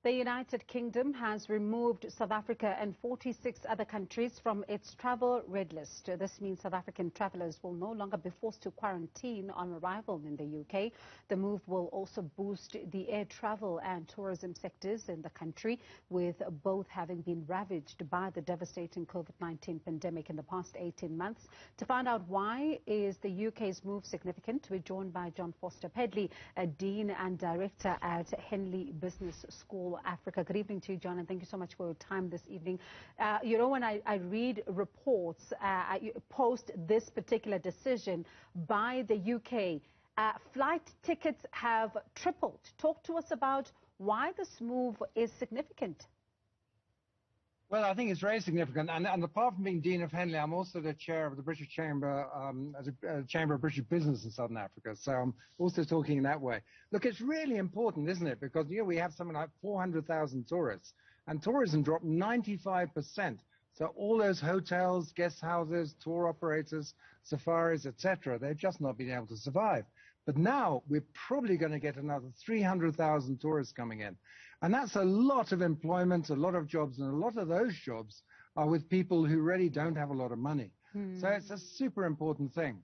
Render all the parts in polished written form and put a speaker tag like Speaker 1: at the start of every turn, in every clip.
Speaker 1: The United Kingdom has removed South Africa and 46 other countries from its travel red list. This means South African travellers will no longer be forced to quarantine on arrival in the UK. The move will also boost the air travel and tourism sectors in the country, with both having been ravaged by the devastating COVID-19 pandemic in the past 18 months. To find out why is the UK's move significant, we're joined by Jon Foster-Pedley, a Dean and Director at Henley Business School Africa. Good evening to you, John, and thank you so much for your time this evening. You know, when I read reports post this particular decision by the UK, flight tickets have tripled. Talk to us about why this move is significant.
Speaker 2: Well, I think it's very significant, and apart from being Dean of Henley, I'm also the chair of the British Chamber, as a Chamber of British Business in Southern Africa, so I'm also talking in that way. Look, it's really important, isn't it? Because, you know, we have something like 400,000 tourists, and tourism dropped 95%. So all those hotels, guest houses, tour operators, safaris, etc., they've just not been able to survive. But now we're probably going to get another 300,000 tourists coming in. And that's a lot of employment, a lot of jobs, and a lot of those jobs are with people who really don't have a lot of money. So it's a super important thing.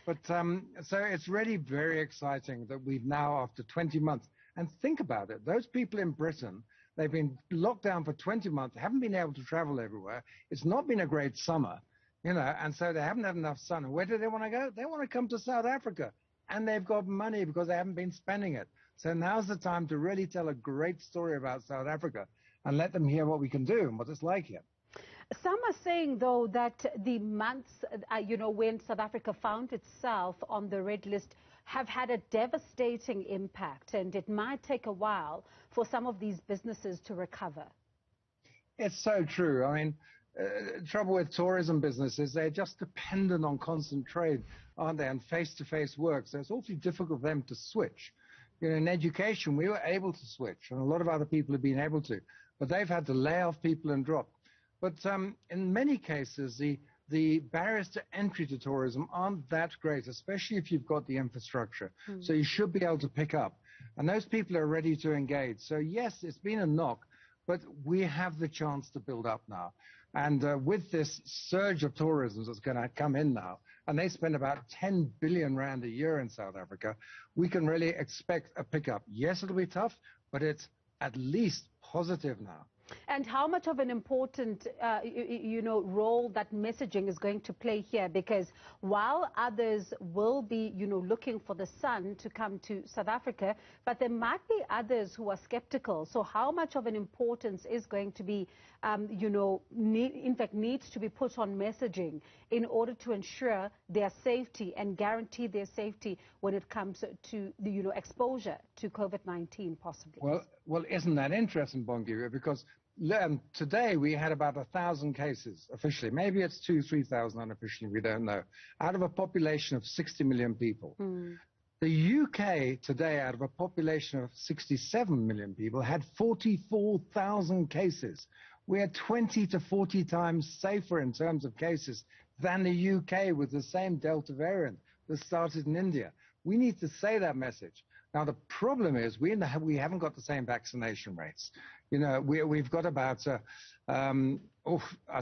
Speaker 2: But so it's really very exciting that we've now, after 20 months, and think about it, those people in Britain, they've been locked down for 20 months, haven't been able to travel everywhere. It's not been a great summer, you know, and so they haven't had enough sun. And where do they want to go? They want to come to South Africa. And they've got money because they haven't been spending it. So now's the time to really tell a great story about South Africa and let them hear what we can do and what it's like here.
Speaker 1: Some are saying, though, that the months, you know, when South Africa found itself on the red list have had a devastating impact, and it might take a while for some of these businesses to recover.
Speaker 2: It's so true. I mean, trouble with tourism businesses, they're just dependent on constant trade, aren't they, and face-to-face work. So it's awfully difficult for them to switch. You know, in education, we were able to switch, and a lot of other people have been able to, but they've had to lay off people and drop. But in many cases, the barriers to entry to tourism aren't that great, especially if you've got the infrastructure. So you should be able to pick up. And those people are ready to engage. So yes, it's been a knock, but we have the chance to build up now. And with this surge of tourism that's going to come in now, and they spend about 10 billion rand a year in South Africa, we can really expect a pickup. Yes, it'll be tough, but it's at least positive now.
Speaker 1: And how much of an important, you know, role that messaging is going to play here? Because while others will be, you know, looking for the sun to come to South Africa, but there might be others who are skeptical. So how much of an importance is going to be, you know, in fact, needs to be put on messaging in order to ensure their safety and guarantee their safety when it comes to the, you know, exposure to COVID-19 possibly?
Speaker 2: Well, isn't that interesting, Bongiwe? Because today we had about 1,000 cases officially. Maybe it's 2,000 to 3,000 unofficially, we don't know, out of a population of 60 million people. The UK today, out of a population of 67 million people, had 44,000 cases. We are 20 to 40 times safer in terms of cases than the UK with the same Delta variant that started in India. We need to say that message. Now, the problem is we haven't got the same vaccination rates. You know, we've got about, I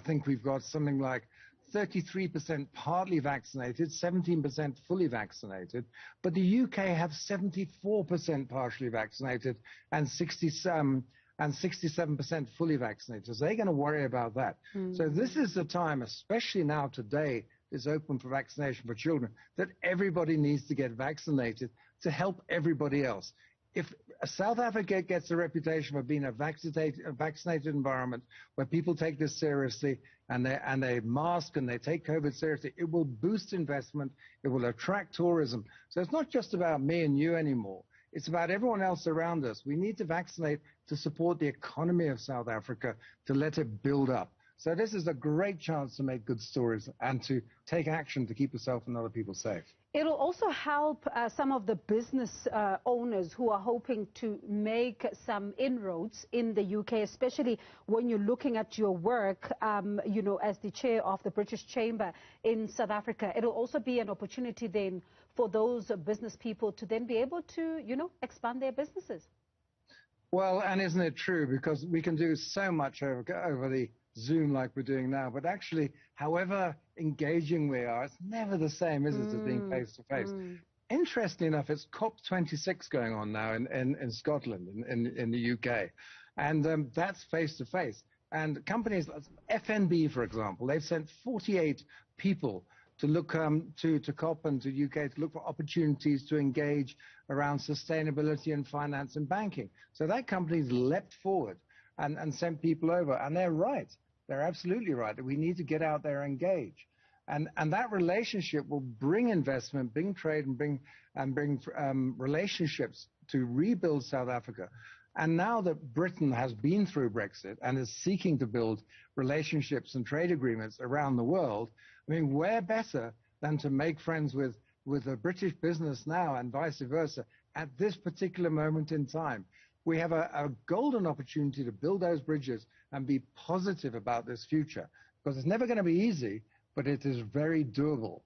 Speaker 2: think we've got something like 33% partly vaccinated, 17% fully vaccinated, but the UK have 74% partially vaccinated and 67% fully vaccinated. So they're going to worry about that. So this is the time, especially now today, is open for vaccination for children, that everybody needs to get vaccinated to help everybody else. If South Africa gets a reputation for being a vaccinated environment where people take this seriously and they mask and they take COVID seriously, it will boost investment, it will attract tourism. So it's not just about me and you anymore. It's about everyone else around us. We need to vaccinate to support the economy of South Africa, to let it build up. So this is a great chance to make good stories and to take action to keep yourself and other people safe.
Speaker 1: It'll also help some of the business owners who are hoping to make some inroads in the UK, especially when you're looking at your work, you know, as the chair of the British Chamber in South Africa. It'll also be an opportunity then for those business people to then be able to, you know, expand their businesses.
Speaker 2: Well, and isn't it true? Because we can do so much over the Zoom like we're doing now, but actually, however engaging we are, it's never the same, is it, as being face to face? Interestingly enough, it's COP26 going on now in Scotland, in the UK, and that's face to face. And companies like FNB, for example, they've sent 48 people to look to COP and to UK to look for opportunities to engage around sustainability and finance and banking. So that company's leapt forward and sent people over, and they're right. They're absolutely right that we need to get out there and engage. And that relationship will bring investment, bring trade, and bring relationships to rebuild South Africa. And now that Britain has been through Brexit and is seeking to build relationships and trade agreements around the world, I mean, where better than to make friends with a British business now and vice versa at this particular moment in time? We have a golden opportunity to build those bridges and be positive about this future, because it's never going to be easy, but it is very doable.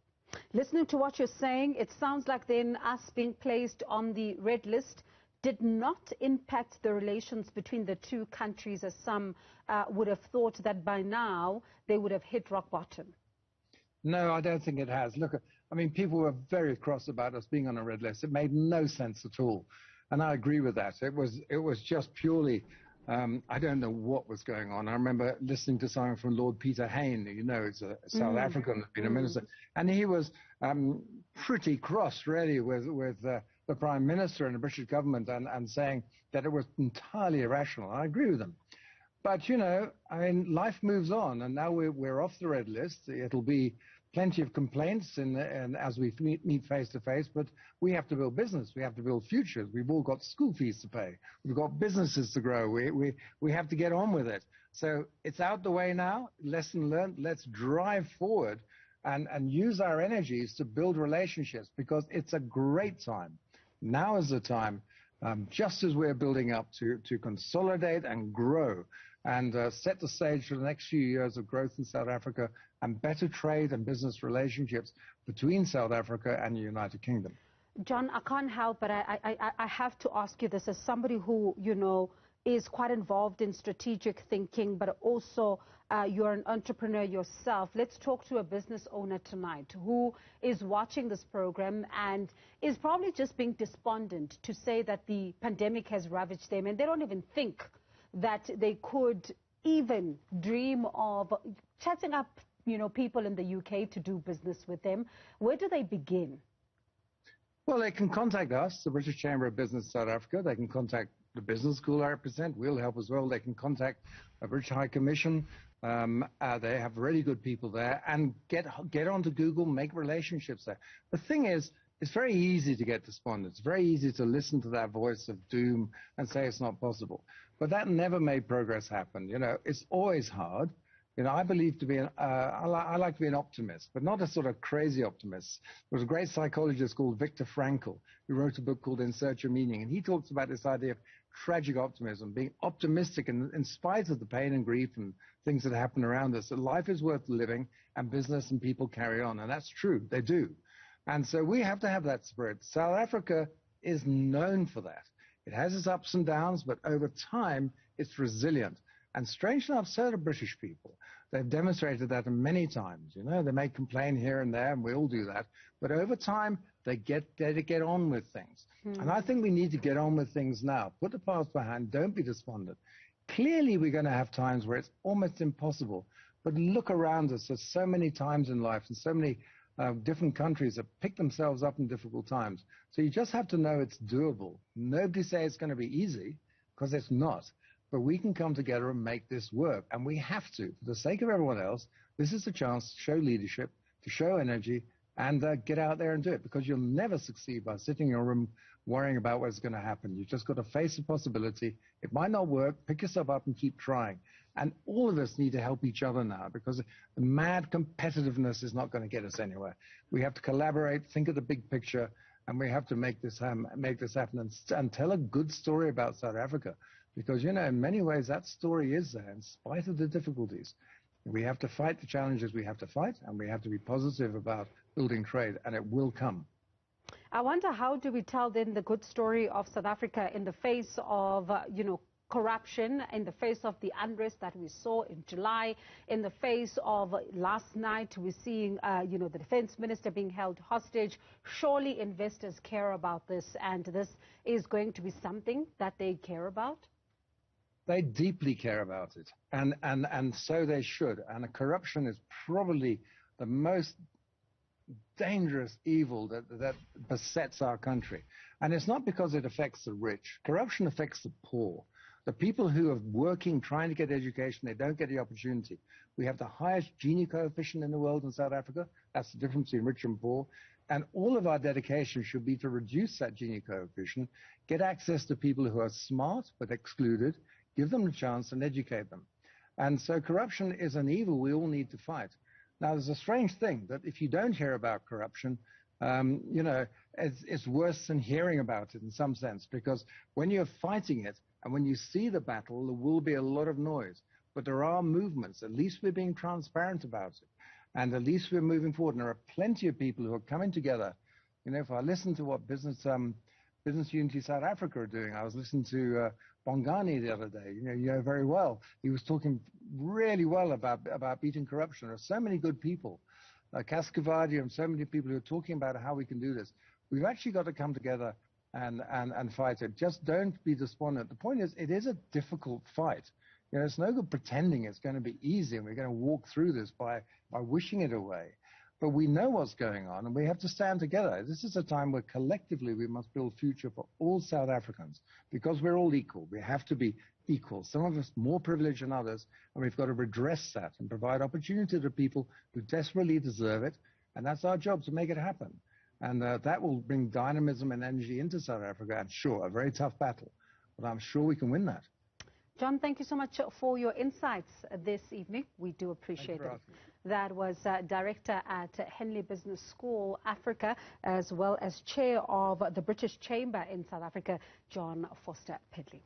Speaker 1: Listening to what you're saying, it sounds like then us being placed on the red list did not impact the relations between the two countries, as some would have thought that by now they would have hit rock bottom.
Speaker 2: No, I don't think it has. Look, I mean, people were very cross about us being on a red list. It made no sense at all. And I agree with that. It was just purely, I don't know what was going on. I remember listening to someone from Lord Peter Hain, you know, he's a South African, been a minister, and he was pretty cross, really, with the Prime Minister and the British government, and saying that it was entirely irrational. I agree with them. But, you know, I mean, life moves on, and now we're off the red list. It'll be plenty of complaints and as we meet face to face, but we have to build business. We have to build futures. We've all got school fees to pay. We've got businesses to grow. We have to get on with it. So it's out the way now. Lesson learned. Let's drive forward and use our energies to build relationships, because it's a great time. Now is the time, just as we're building up to consolidate and grow and set the stage for the next few years of growth in South Africa and better trade and business relationships between South Africa and the United Kingdom.
Speaker 1: Jon, I can't help but I have to ask you this as somebody who, you know, is quite involved in strategic thinking, but also you're an entrepreneur yourself. Let's talk to a business owner tonight who is watching this program and is probably just being despondent to say that the pandemic has ravaged them, and they don't even think that they could even dream of chatting up, you know, people in the UK to do business with them. Where do they begin?
Speaker 2: Well, they can contact us, the British Chamber of Business South Africa. They can contact the business school I represent. We'll help as well. They can contact a British High Commission. They have really good people there, and get onto Google, make relationships there. The thing is, it's very easy to get despondent. It's very easy to listen to that voice of doom and say it's not possible. But that never made progress happen. You know, it's always hard. You know, I believe to be I like to be an optimist, but not a sort of crazy optimist. There was a great psychologist called Viktor Frankl who wrote a book called In Search of Meaning, and he talks about this idea of tragic optimism, being optimistic in spite of the pain and grief and things that happen around us, that life is worth living and business and people carry on. And that's true. They do. And so we have to have that spirit. South Africa is known for that. It has its ups and downs, but over time, it's resilient. And strangely enough, so do British people. They've demonstrated that many times. You know, they may complain here and there, and we all do that. But over time, they get on with things. And I think we need to get on with things now. Put the past behind. Don't be despondent. Clearly, we're going to have times where it's almost impossible. But look around us. There's so many times in life and so many different countries that pick themselves up in difficult times. So you just have to know it's doable. Nobody say it's going to be easy, because it's not. But we can come together and make this work. And we have to. For the sake of everyone else, this is a chance to show leadership, to show energy, and get out there and do it. Because you'll never succeed by sitting in your room worrying about what's going to happen. You've just got to face the possibility. It might not work. Pick yourself up and keep trying. And all of us need to help each other now, because the mad competitiveness is not going to get us anywhere. We have to collaborate, think of the big picture, and we have to make this happen and tell a good story about South Africa. Because, you know, in many ways, that story is there in spite of the difficulties. We have to fight the challenges we have to fight, and we have to be positive about building trade, and it will come.
Speaker 1: I wonder, how do we tell then the good story of South Africa in the face of, corruption, in the face of the unrest that we saw in July, in the face of last night we're seeing, the defense minister being held hostage. Surely investors care about this, and this is going to be something that they care about?
Speaker 2: They deeply care about it, and so they should. And corruption is probably the most dangerous evil that besets our country. And it's not because it affects the rich. Corruption affects the poor. The people who are working, trying to get education, they don't get the opportunity. We have the highest Gini coefficient in the world in South Africa. That's the difference between rich and poor. And all of our dedication should be to reduce that Gini coefficient, get access to people who are smart but excluded, give them a chance and educate them. And so corruption is an evil we all need to fight. Now, there's a strange thing that if you don't hear about corruption, it's worse than hearing about it in some sense, because when you're fighting it and when you see the battle, there will be a lot of noise. But there are movements. At least we're being transparent about it. And at least we're moving forward. And there are plenty of people who are coming together. If I listen to what Business Unity South Africa are doing, I was listening to Bongani the other day, you know very well. He was talking really well about beating corruption. There are so many good people, Kaskavadi, and so many people who are talking about how we can do this. We've actually got to come together and fight it. Just don't be despondent. The point is, it is a difficult fight. It's no good pretending it's going to be easy and we're going to walk through this by wishing it away. But we know what's going on, and we have to stand together. This is a time where collectively we must build a future for all South Africans, because we're all equal. We have to be equal. Some of us more privileged than others, and we've got to redress that and provide opportunity to people who desperately deserve it, and that's our job, to make it happen. And that will bring dynamism and energy into South Africa, and sure, a very tough battle, but I'm sure we can win that.
Speaker 1: Jon, thank you so much for your insights this evening. We do appreciate it. That was Director at Henley Business School Africa, as well as Chair of the British Chamber in South Africa, Jon Foster-Pedley.